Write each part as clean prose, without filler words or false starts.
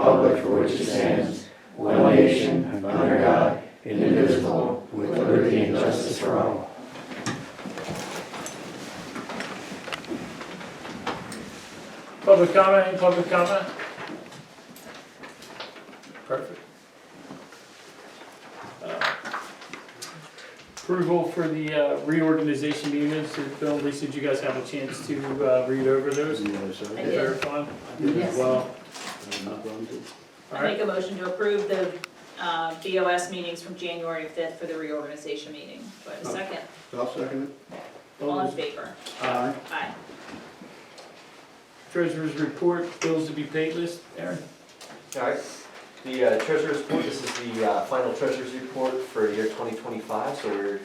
republic for which it stands, one nation, under God, indivisible, with liberty and justice for all. Public comment, any public comment? Perfect. Approval for the reorganization units. Bill and Lisa, did you guys have a chance to read over those? I did. Verify? I did Yes. as well. I make a motion to approve the BoS meetings from January 5th for the reorganization meeting. Do I have a second? I'll second All in favor? it. Aye. Aye. Treasurer's report, bills to be paid list. Aaron? All right, the treasurer's report, this is the final treasurer's report for year 2025, so we're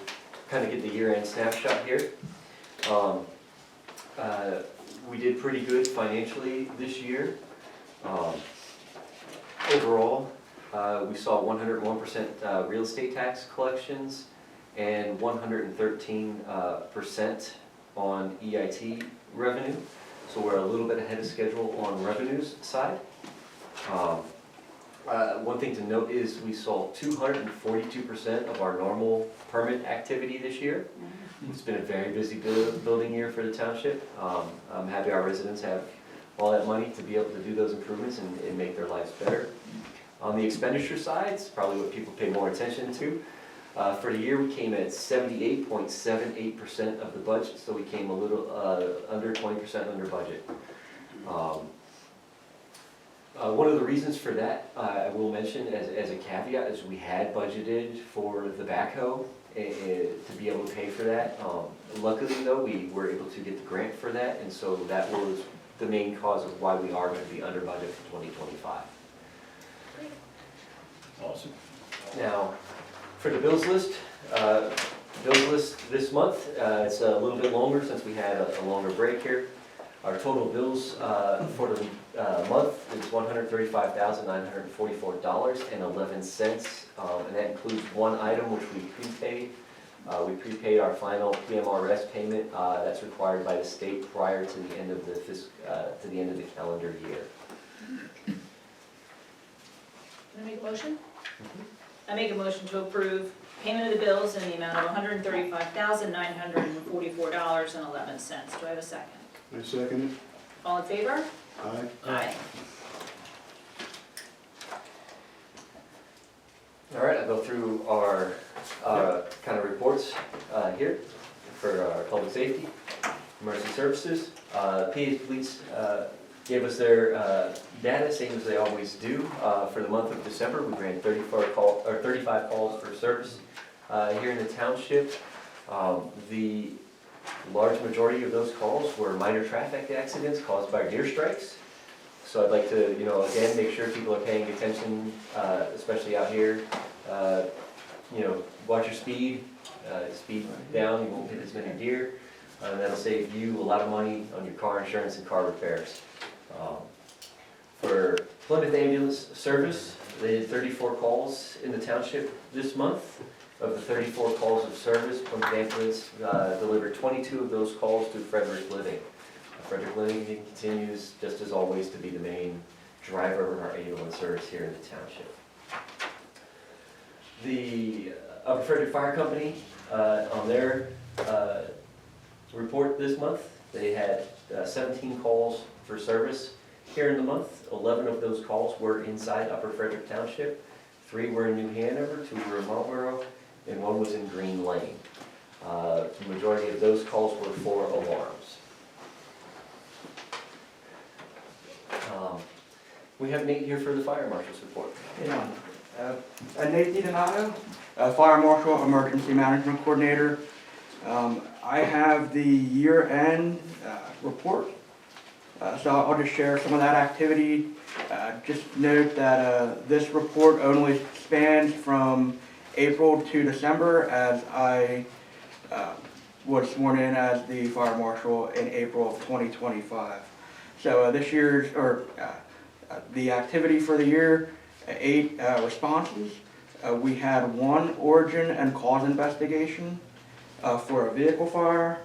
kind of getting the year-end snapshot here. We did pretty good financially this year. Overall, we saw 101% real estate tax collections and 113% on EIT revenue. So we're a little bit ahead of schedule on revenues side. One thing to note is we saw 242% of our normal permit activity this year. It's been a very busy building year for the township. I'm happy our residents have all that money to be able to do those improvements and make their lives better. On the expenditure side, it's probably what people pay more attention to. For the year, we came at 78.78% of the budget, so we came a little under 20% under budget. One of the reasons for that, I will mention as a caveat, is we had budgeted for the backhoe to be able to pay for that. Luckily though, we were able to get the grant for that, and so that was the main cause of why we are going to be under budget for 2025. Awesome. Now, for the bills list this month, it's a little bit longer since we had a longer break here. Our total bills for the month is $135,944.11, and that includes one item which we prepaid. We prepaid our final PMRS payment that's required by the state prior to the end of the calendar year. Can I make a motion? I make a motion to approve payment of the bills in the amount of $135,944.11. Do I have a second? I second it. All in favor? Aye. Aye. All right, I'll go through our kind of reports here for our public safety, emergency services. PA Police gave us their data, same as they always do. For the month of December, we ran 35 calls for service here in the township. The large majority of those calls were minor traffic accidents caused by deer strikes. So I'd like to, again, make sure people are paying attention, especially out here. Watch your speed, speed down, you won't hit as many deer. That'll save you a lot of money on your car insurance and car repairs. For Plymouth Ambulance Service, they did 34 calls in the township this month. Of the 34 calls of service, Plymouth Ambulance delivered 22 of those calls to Frederick Living. Frederick Living continues, just as always, to be the main driver of our ambulance service here in the township. The Upper Frederick Fire Company, on their report this month, they had 17 calls for service here in the month. 11 of those calls were inside Upper Frederick Township. 3 were in New Hanover, 2 were in Marlboro, and 1 was in Green Lane. The majority of those calls were for alarms. We have Nate here for the Fire Marshal's report. Yeah. Nate DiDonato, Fire Marshal, Emergency Management Coordinator. I have the year-end report, so I'll just share some of that activity. Just note that this report only spans from April to December, as I was sworn in as the Fire Marshal in April of 2025. So this year's, the activity for the year, 8 responses. We had 1 origin and cause investigation for a vehicle fire.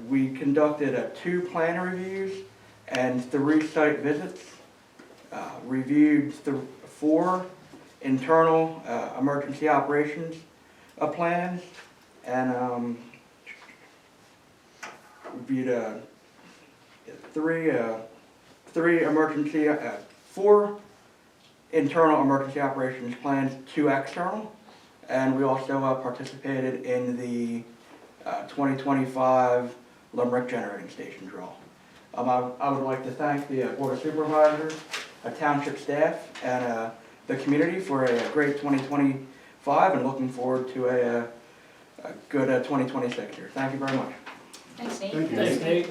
We conducted 2 plan reviews and 3 site visits. reviewed 4 internal emergency operations plans, and reviewed 4 internal emergency operations plans, 2 external, and we also participated in the 2025 Limerick Generating Station draw. I would like to thank the Board of Supervisors, township staff, and the community for a great 2025, and looking forward to a good 2026 year. Thank you very much. Thanks, Nate. Thank you. Thanks, Nate.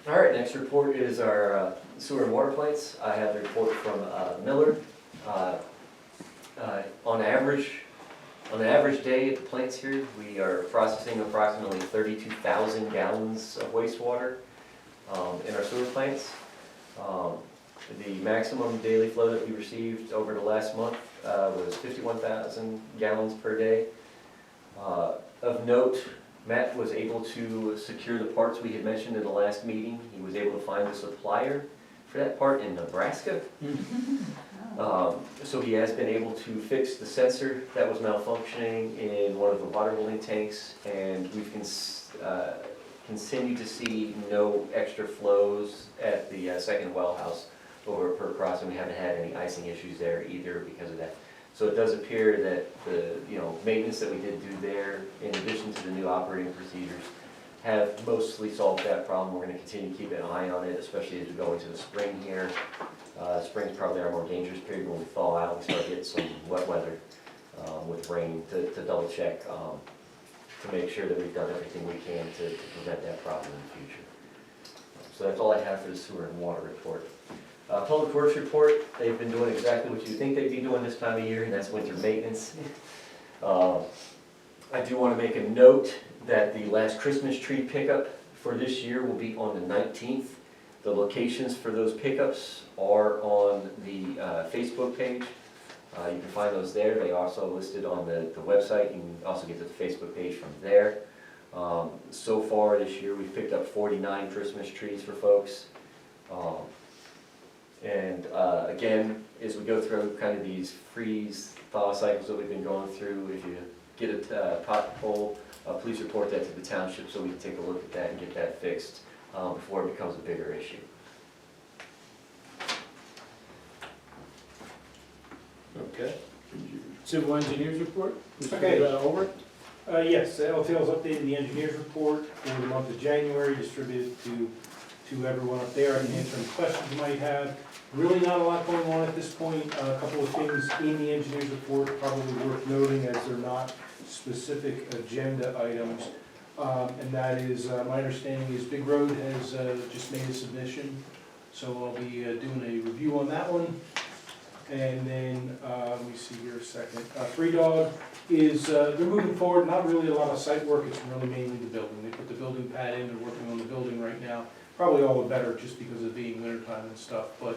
All right, next report is our sewer and water plants. I have the report from Miller. On an average day at the plants here, we are processing approximately 32,000 gallons of wastewater in our sewer plants. The maximum daily flow that we received over the last month was 51,000 gallons per day. Of note, Matt was able to secure the parts we had mentioned in the last meeting. He was able to find a supplier for that part in Nebraska. So he has been able to fix the sensor that was malfunctioning in one of the water holding tanks, and we've continued to see no extra flows at the second well house over per crossing. We haven't had any icing issues there either because of that. So it does appear that the maintenance that we did do there, in addition to the new operating procedures, have mostly solved that problem. We're going to continue to keep an eye on it, especially as we go into the spring here. Spring's probably our more dangerous period when we thaw out and start getting some wet weather with rain, to double check to make sure that we've done everything we can to prevent that problem in the future. So that's all I have for the sewer and water report. Public Works report, they've been doing exactly what you think they'd be doing this time of year, and that's winter maintenance. I do want to make a note that the last Christmas tree pickup for this year will be on the 19th. The locations for those pickups are on the Facebook page. You can find those there. They are also listed on the website. You can also get to the Facebook page from there. So far this year, we've picked up 49 Christmas trees for folks. Again, as we go through kind of these freeze-thaw cycles that we've been going through, if you get a pothole, please report that to the township so we can take a look at that and get that fixed before it becomes a bigger issue. Okay. Civil engineers report? Okay. Mr. Holbrook? Yes, LTL's updated the engineer's report for the month of January, distributed to everyone up there. I can answer any questions you might have. Really not a lot going on at this point. A couple of things in the engineer's report probably worth noting, as they're not specific agenda items. And that is, my understanding is Big Road has just made a submission, so I'll be doing a review on that one. And then, let me see here a second. Three Dog is, they're moving forward, not really a lot of site work, it's really mainly the building. They put the building pad in, they're working on the building right now. Probably all the better just because of being wintertime and stuff, but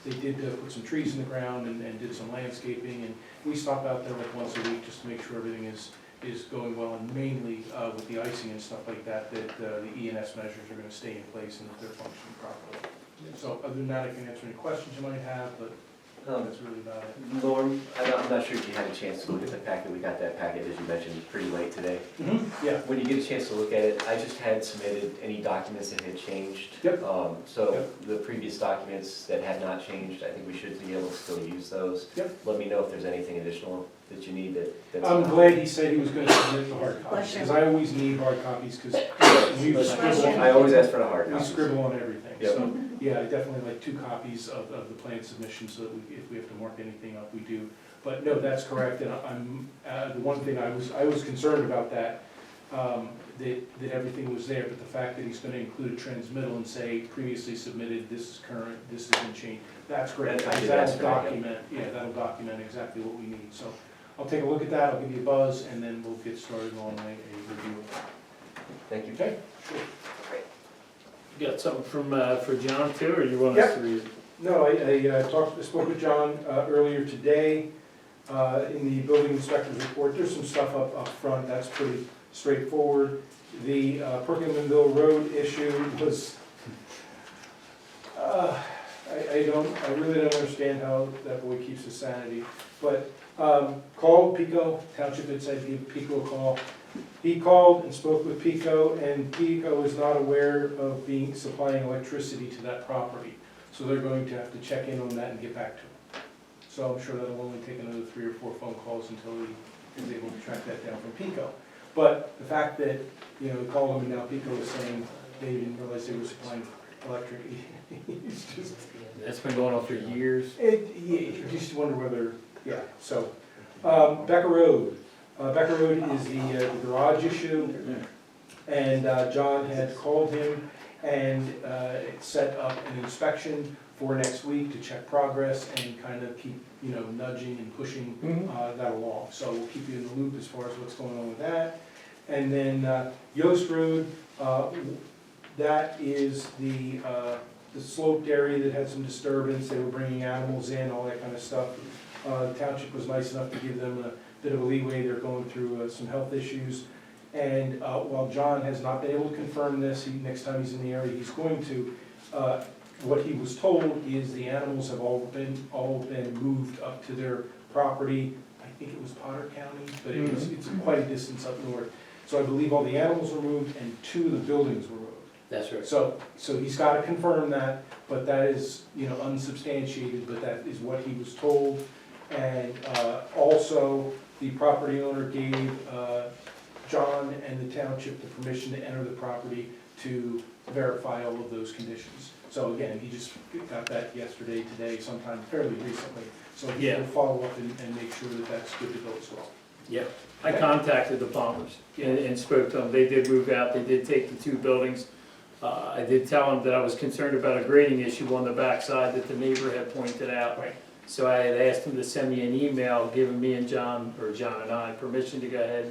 they did put some trees in the ground and did some landscaping, and we stop out there like once a week just to make sure everything is going well, and mainly with the icing and stuff like that, that the E&S measures are going to stay in place and that they're functioning properly. So other than that, I can answer any questions you might have, but that's really about it. Norm, I'm not sure if you had a chance to look at the packet. We got that packet, as you mentioned, pretty late today. Yeah. When you get a chance to look at it, I just had submitted any documents that had changed. Yep. So the previous documents that had not changed, I think we should be able to still use those. Yep. Let me know if there's anything additional that you need that's I'm not- glad he said he was going to submit the hard copies, because I always need hard copies, because we scribble. I always ask for the hard We copies. scribble on everything, Yep. so, yeah, I definitely like 2 copies of the plan submission, so that if we have to mark anything up, we do. But no, that's correct, and I'm, the one thing I was concerned about that everything was there, but the fact that he's gonna include a transmittal and say previously submitted, this is current, this has been changed, that's great. I did ask That'll for that, document, that'll document exactly what we need, so I'll take a look at that, I'll give you a buzz, and then we'll get started on a review of that. Thank you. Okay? Sure. You got something for John too, or you want us to read it? No, I spoke with John earlier today in the building inspector's report. There's some stuff up front, that's pretty straightforward. The Perkiomen Road issue was, I really don't understand how that boy keeps his sanity, but, called Pico, Township had said give Pico a call. He called and spoke with Pico, and Pico is not aware of supplying electricity to that property. So they're going to have to check in on that and get back to him. So I'm sure that'll only take another 3 or 4 phone calls until he is able to track that down from Pico. But the fact that, you know, he called him and now Pico is saying they didn't realize they were supplying electric, it's just, That's been going on for years. you just wonder whether, yeah, so. Becker Road. Becker Road is the garage issue, and John had called him and set up an inspection for next week to check progress and kind of keep, you know, nudging and pushing that along. So we'll keep you in the loop as far as what's going on with that. And then Yost Road, that is the sloped area that had some disturbance. They were bringing animals in, all that kind of stuff. The township was nice enough to give them a bit of a leeway. They're going through some health issues. And while John has not been able to confirm this, next time he's in the area, he's going to. What he was told is the animals have all been moved up to their property. I think it was Potter County, but it's quite a distance up north. So I believe all the animals were moved and 2 of the buildings were moved. That's right. So he's got to confirm that, but that is, you know, unsubstantiated, but that is what he was told. And also, the property owner gave John and the township the permission to enter the property to verify all of those conditions. So again, he just got that yesterday, today, sometime fairly recently. So he will follow up and make sure that that's good to go as well. Yep. I contacted the plumbers and spoke to them. They did move out. They did take the 2 buildings. I did tell them that I was concerned about a grading issue on the backside that the neighbor had pointed out. Right. So I had asked him to send me an email giving me and John, or John and I, permission to go ahead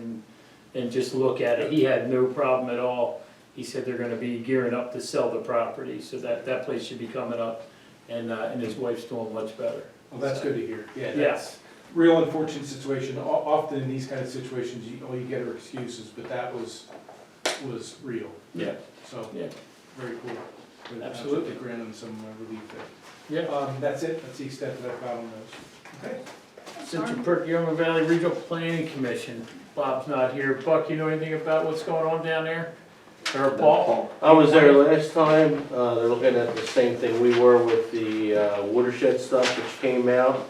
and just look at it. He had no problem at all. He said they're gonna be gearing up to sell the property, so that place should be coming up, and his wife's doing much better. Well, that's good to hear. Yeah, that's real unfortunate situation. Often in these kind of situations, all you get are excuses, but that was real. Yeah. So, Yeah. very cool. Good. Absolutely. To grant them some relief there. Yeah. That's it. That's the extent that I've got on those. Okay. Central Perkiomen Valley Regional Planning Commission. Bob's not here. Buck, you know anything about what's going on down there? Or Paul? I was there last time, they're looking at the same thing we were with the watershed stuff which came out.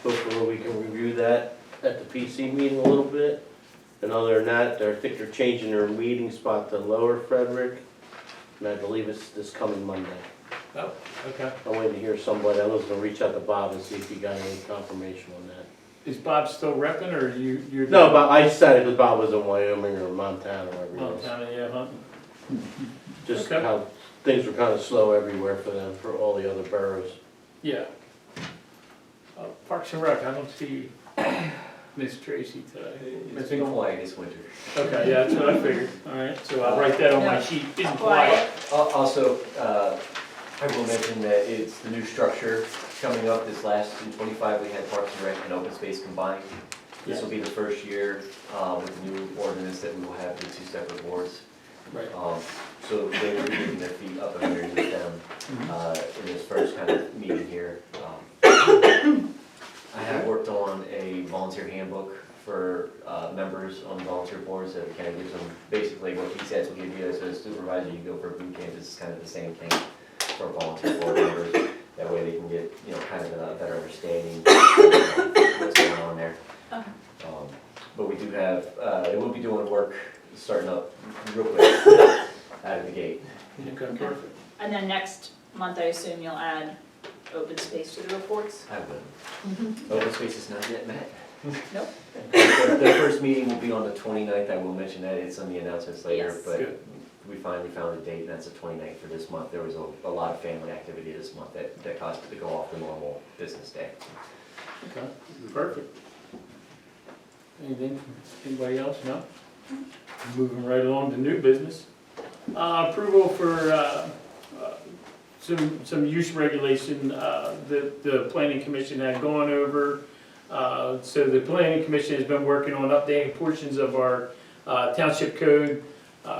Hopefully we can review that at the PC meeting a little bit. And other than that, I think they're changing their meeting spot to Lower Frederick, and I believe it's this coming Monday. Oh, okay. I'm waiting to hear somebody, I was gonna reach out to Bob and see if he got any confirmation on that. Is Bob still repping, or you're? No, but I said it because Bob was in Wyoming or Montana or wherever he was. Montana, yeah, hunting. Just Okay. how things were kind of slow everywhere for them, for all the other boroughs. Yeah. Parks and Rec, I don't see Miss Tracy today. It's been quiet this winter. Okay, yeah, that's what I figured. All right, so I'll write that on my sheet. Been quiet. Also, I will mention that it's the new structure coming up this last in 25. We had Parks and Rec and Open Space combined. This will be the first year with the new ordinance that we will have the 2 separate boards. Right. So they will be getting their feet up and underneath them in this first kind of meeting here. I have worked on a volunteer handbook for members on volunteer boards that kind of gives them basically what he says will give you as a supervisor. You go for boot camp, it's kind of the same thing for volunteer board members. That way they can get, you know, kind of a better understanding of what's going on there. Okay. But we do have, it will be doing work starting up real quick out of the gate. Okay, perfect. And then next month, I assume you'll add open space to the reports? I will. Open space is not yet met. Nope. Their first meeting will be on the 29th. I will mention that, it's on the announcements later, Yes. but Good. we finally found a date, and that's the 29th for this month. There was a lot of family activity this month that caused it to go off the normal business day. Okay, perfect. Anything, anybody else? No? Moving right along to new business. Approval for some use regulation the planning commission had gone over. So the planning commission has been working on updating portions of our township code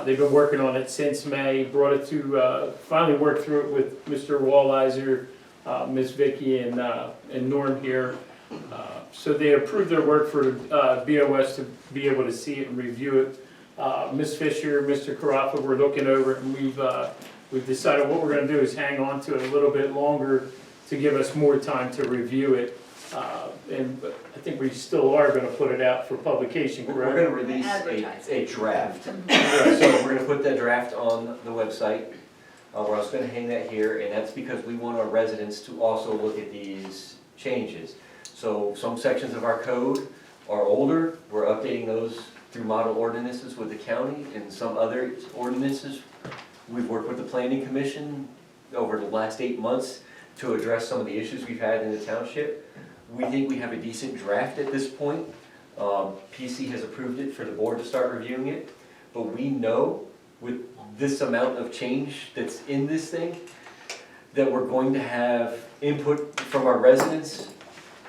They've been working on it since May, brought it to, finally worked through it with Mr. Wallizer, Ms. Vicky and Norm here. So they approved their work for BOS to be able to see it and review it. Ms. Fisher, Mr. Carafa, we're looking over it, and we've decided what we're gonna do is hang on to it a little bit longer to give us more time to review it. And I think we still are gonna put it out for publication, We're correct? gonna release Advertise. a draft. So we're gonna put that draft on the website. We're also gonna hang that here, and that's because we want our residents to also look at these changes. So some sections of our code are older, we're updating those through model ordinances with the county, and some other ordinances, we've worked with the planning commission over the last 8 months to address some of the issues we've had in the township. We think we have a decent draft at this point. PC has approved it for the board to start reviewing it, but we know with this amount of change that's in this thing, that we're going to have input from our residents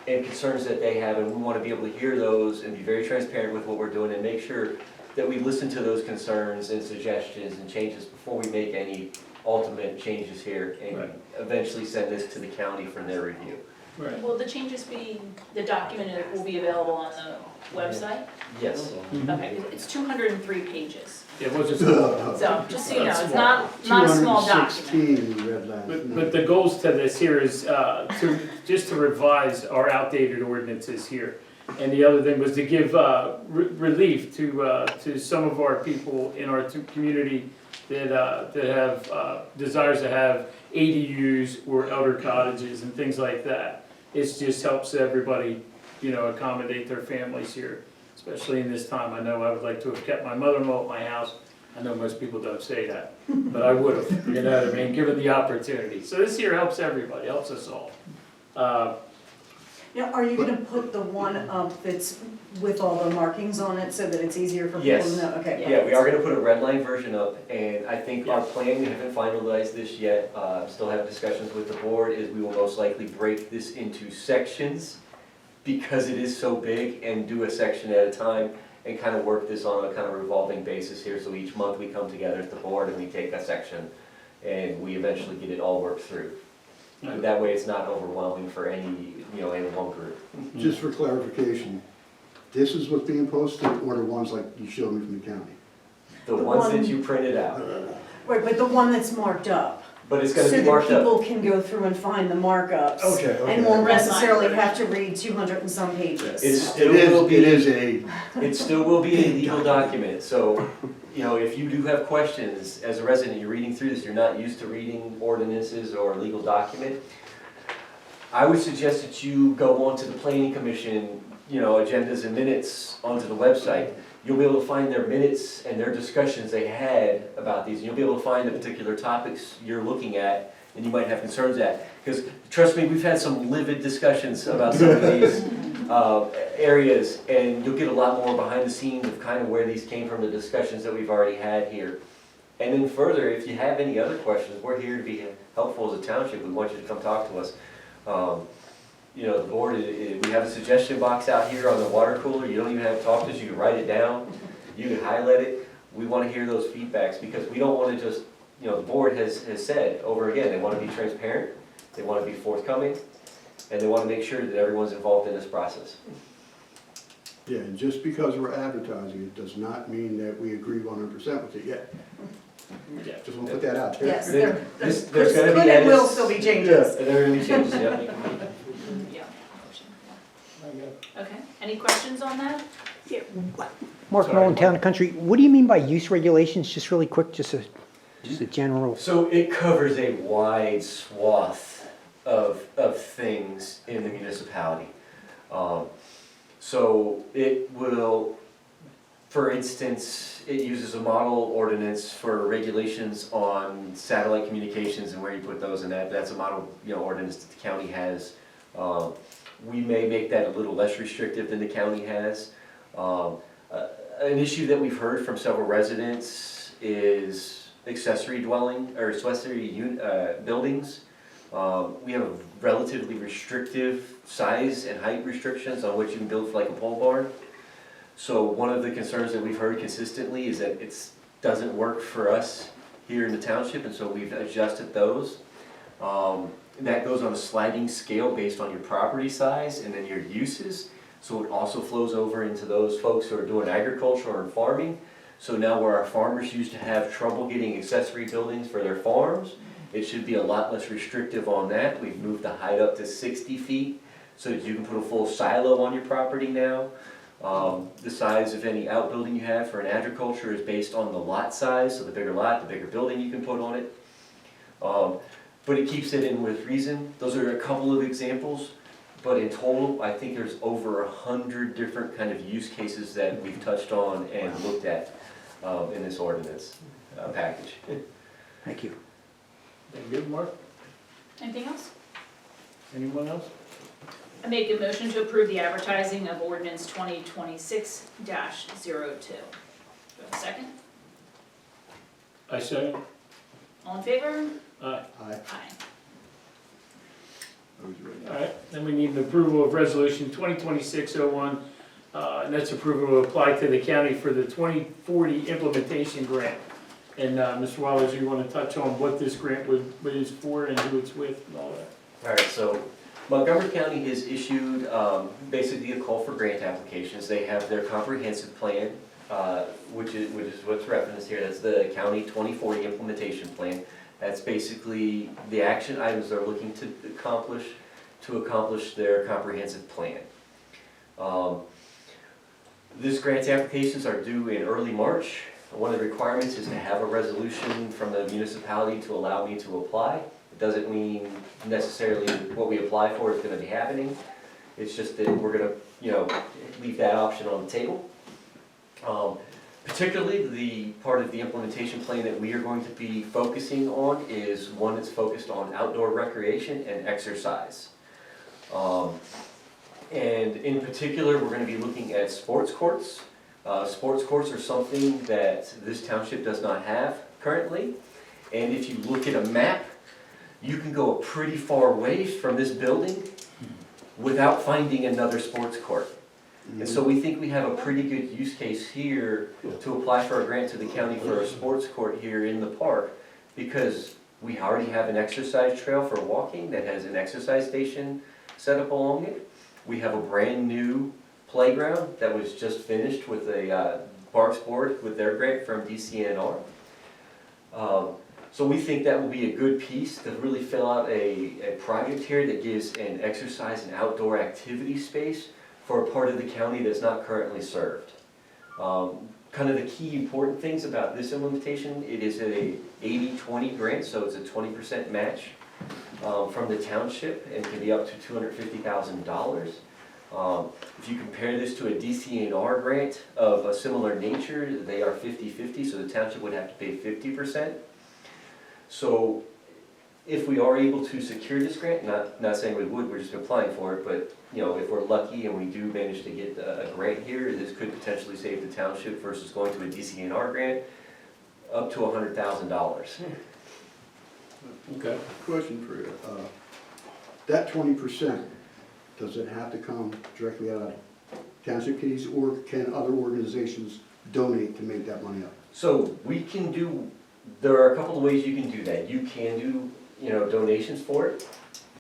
and concerns that they have, and we want to be able to hear those and be very transparent with what we're doing and make sure that we listen to those concerns and suggestions and changes before we make any ultimate changes here and Right. eventually send this to the county for their review. Right. Will the changes be, the document will be available on the website? Yes. Okay, it's 203 pages, It wasn't. so just so you know, it's not a small document. 216 red lines. But the goals to this here is just to revise our outdated ordinances here. And the other thing was to give relief to some of our people in our community that have desires to have ADUs or elder cottages and things like that. It just helps everybody, accommodate their families here, especially in this time. I know I would like to have kept my mother-in-law at my house. I know most people don't say that, but I would have, given the opportunity. So this here helps everybody, helps us all. Now, are you gonna put the one up that's with all the markings on it so that it's easier for people Yes. to know? Okay. Yeah, we are gonna put a red line version up, and I think our plan, we haven't finalized this yet, still have discussions with the board, is we will most likely break this into sections because it is so big, and do a section at a time, and kind of work this on a kind of revolving basis here, so each month we come together at the board and we take a section, and we eventually get it all worked through. And that way it's not overwhelming for any one group. Just for clarification, this is what's being posted, or the ones like you showed me from the county? The The ones that one- you printed out, Right, but the one that's marked up. but it's gonna be marked So that up. people can go through and find the markups. Okay. And won't Red line necessarily version. have to read 200 and some pages. It still will It be, is a, it still will be a legal document, so, if you do have questions, as a resident, you're reading through this, you're not used to reading ordinances or a legal document, I would suggest that you go onto the planning commission, agendas and minutes onto the website. You'll be able to find their minutes and their discussions they had about these, and you'll be able to find the particular topics you're looking at and you might have concerns at. Because trust me, we've had some livid discussions about some of these areas, and you'll get a lot more behind the scenes of kind of where these came from, the discussions that we've already had here. And then further, if you have any other questions, we're here to be helpful as a township. We want you to come talk to us. The board, we have a suggestion box out here on the water cooler. You don't even have to talk to us, you can write it down, you can highlight it. We want to hear those feedbacks, because we don't want to just, the board has said over again, they want to be transparent, they want to be forthcoming, and they want to make sure that everyone's involved in this process. yeah, and just because we're advertising it does not mean that we agree 100% with it yet. Yeah. Just want to put that out there. Yes, There's there's gonna be could and will edits. still be changes. And there are going to be changes, yeah. Yeah. Okay, any questions on that? Mark Sorry, Nolan, Mark. Town and Country, what do you mean by use regulations, just really quick, just a general? So it covers a wide swath of things in the municipality. So it will, for instance, it uses a model ordinance for regulations on satellite communications and where you put those, and that's a model, ordinance that the county has. We may make that a little less restrictive than the county has. An issue that we've heard from several residents is accessory dwelling, or accessory buildings. We have relatively restrictive size and height restrictions on what you can build for like a pole barn. So one of the concerns that we've heard consistently is that doesn't work for us here in the township, and so we've adjusted those. That goes on a sliding scale based on your property size and then your uses. So it also flows over into those folks who are doing agriculture or farming. So now where our farmers used to have trouble getting accessory buildings for their farms, it should be a lot less restrictive on that. We've moved the height up to 60 feet so that you can put a full silo on your property now. The size of any outbuilding you have for an agriculture is based on the lot size, so the bigger lot, the bigger building you can put on it. But it keeps it in with reason. Those are a couple of examples, but in total, I think there's over 100 different kind of use cases that we've touched on and looked at in this ordinance package. Thank you. That good, Mark? Anything else? Anyone else? I make a motion to approve the advertising of ordinance 2026-02. Do I have a second? I second. All in favor? Aye. I Aye. was ready. All right, then we need an approval of resolution 2026-01, and that's approval to apply to the county for the 2040 implementation grant. And Mr. Wallace, you want to touch on what this grant is for and who it's with and all that? All right, so Montgomery County has issued basically a call for grant applications. They have their comprehensive plan, which is what's referenced here. That's the county 2040 implementation plan. That's basically the action items they're looking to accomplish their comprehensive plan. This grant applications are due in early March. One of the requirements is to have a resolution from the municipality to allow me to apply. It doesn't mean necessarily what we apply for is going to be happening. It's just that we're going to, leave that option on the table. Particularly, the part of the implementation plan that we are going to be focusing on is one that's focused on outdoor recreation and exercise. And in particular, we're going to be looking at sports courts. Sports courts are something that this township does not have currently. And if you look at a map, you can go pretty far away from this building without finding another sports court. And so we think we have a pretty good use case here to apply for a grant to the county for a sports court here in the park, because we already have an exercise trail for walking that has an exercise station set up along it. We have a brand new playground that was just finished with a Parks Board with their grant from DCNR. So we think that will be a good piece to really fill out a project here that gives an exercise and outdoor activity space for a part of the county that's not currently served. Kind of the key important things about this implementation, it is a 80-20 grant, so it's a 20% match from the township and can be up to $250,000. If you compare this to a DCNR grant of a similar nature, they are 50-50, so the township would have to pay 50%. So if we are able to secure this grant, not saying we would, we're just applying for it, but if we're lucky and we do manage to get a grant here, this could potentially save the township versus going to a DCNR grant up to $100,000. Okay. Question for you. That 20%, does it have to come directly out of township keys, or can other organizations donate to make that money up? So we can do, there are a couple of ways you can do that. You can do, donations for it.